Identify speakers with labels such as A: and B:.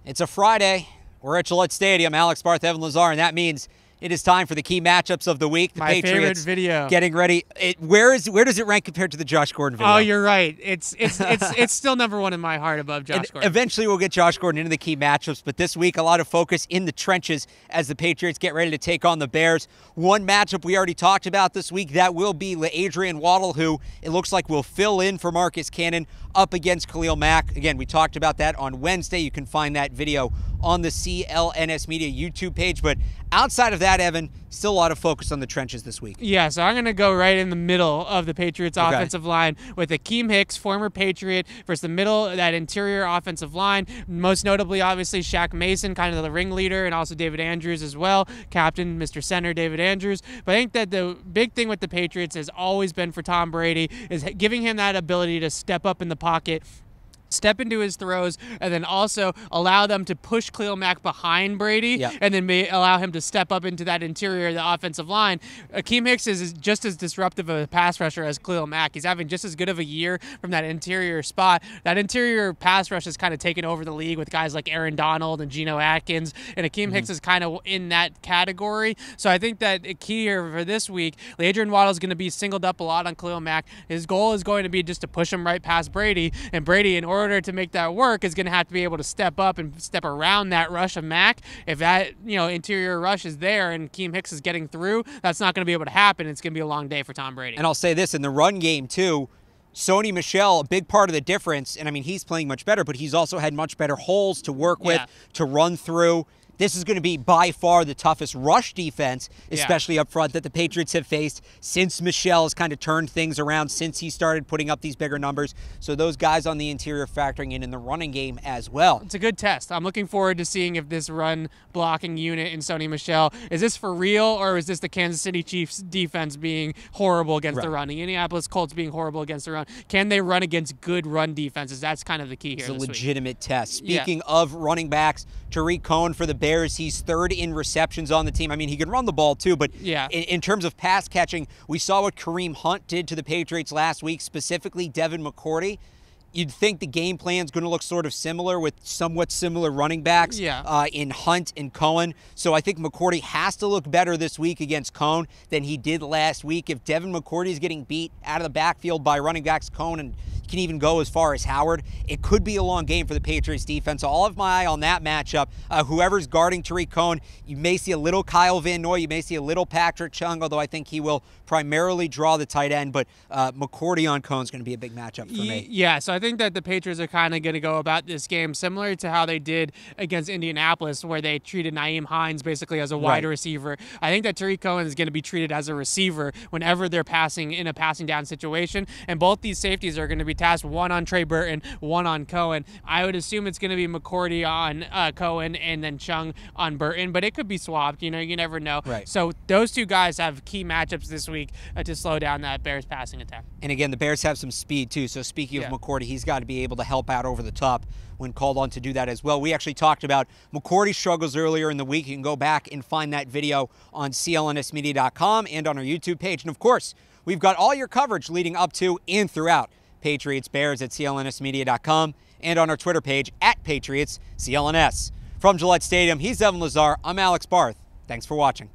A: It's a Friday. We're at Gillette Stadium. Alex Barth, Evan Lazar, and that means it is time for the key matchups of the week. The
B: My
A: Patriots
B: favorite video.
A: Getting ready. Where does it rank compared to the Josh Gordon video?
B: Oh, you're right. It's still #1 in my heart above Josh Gordon.
A: Eventually we'll get Josh Gordon into the key matchups, but this week a lot of focus in the trenches as the Patriots get ready to take on the Bears. One matchup we already talked about this week, that will be Adrian Waddle, who it looks like will fill in for Marcus Cannon up against Khalil Mack. Again, we talked about that on Wednesday. You can find that video on the CLNS Media YouTube page. But outside of that, Evan, still a lot of focus on the trenches this week.
B: Yeah, so I'm going to go right in the middle of the Patriots offensive line with Akeem Hicks, former Patriot, versus the middle of that interior offensive line. Most notably, obviously, Shaq Mason, kind of the ringleader, and also David Andrews as well, captain, Mr. Center, David Andrews. But I think that the big thing with the Patriots has always been for Tom Brady is giving him that ability to step up in the pocket, step into his throws, and then also allow them to push Khalil Mack behind Brady, and then allow him to step up into that interior of the offensive line. Akeem Hicks is just as disruptive of a pass rusher as Khalil Mack. He's having just as good of a year from that interior spot. That interior pass rush has kind of taken over the league with guys like Aaron Donald and Geno Atkins, and Akeem Hicks is kind of in that category. So I think that the key here for this week, Adrian Waddle is going to be singled up a lot on Khalil Mack. His goal is going to be just to push him right past Brady, and Brady, in order to make that work, is going to have to be able to step up and step around that rush of Mack. If that interior rush is there and Akeem Hicks is getting through, that's not going to be able to happen. It's going to be a long day for Tom Brady.
A: And I'll say this, in the run game too, SONY MICHEL, a big part of the difference, and I mean, he's playing much better, but he's also had much better holes to work with, to run through. This is going to be by far the toughest rush defense, especially up front, that the Patriots have faced since Michel has kind of turned things around, since he started putting up these bigger numbers. So those guys on the interior factoring in the running game as well.
B: It's a good test. I'm looking forward to seeing if this run blocking unit in SONY MICHEL, is this for real, or is this the Kansas City Chiefs defense being horrible against the run? The Indianapolis Colts being horrible against the run. Can they run against good run defenses? That's kind of the key here.
A: It's a legitimate test. Speaking of running backs, TARIK Cohen for the Bears, he's third in receptions on the team. I mean, he can run the ball too, but in terms of pass catching, we saw what Kareem Hunt did to the Patriots last week, specifically Devin McCourty. You'd think the game plan is going to look sort of similar with somewhat similar running backs in Hunt and Cohen. So I think McCourty has to look better this week against Cohen than he did last week. If Devin McCourty is getting beat out of the backfield by running backs Cohen and can even go as far as Howard, it could be a long game for the Patriots defense. So I'll have my eye on that matchup. Whoever's guarding TARIK Cohen, you may see a little Kyle Van Noy, you may see a little Patrick Chung, although I think he will primarily draw the tight end, but McCourty on Cohen is going to be a big matchup for me.
B: Yeah, so I think that the Patriots are kind of going to go about this game similar to how they did against Indianapolis, where they treated Nyheim Hines basically as a wide receiver. I think that TARIK Cohen is going to be treated as a receiver whenever they're passing in a passing down situation, and both these safeties are going to be tasked, one on Trey Burton, one on Cohen. I would assume it's going to be McCourty on Cohen and then Chung on Burton, but it could be swapped. You never know. So those two guys have key matchups this week to slow down that Bears passing attack.
A: And again, the Bears have some speed too. So speaking of McCourty, he's got to be able to help out over the top when called on to do that as well. We actually talked about McCourty's struggles earlier in the week. You can go back and find that video on clnsmedia.com and on our YouTube page. And of course, we've got all your coverage leading up to and throughout Patriots Bears at clnsmedia.com and on our Twitter page at PatriotsCLNS. From Gillette Stadium, he's Evan Lazar. I'm Alex Barth. Thanks for watching.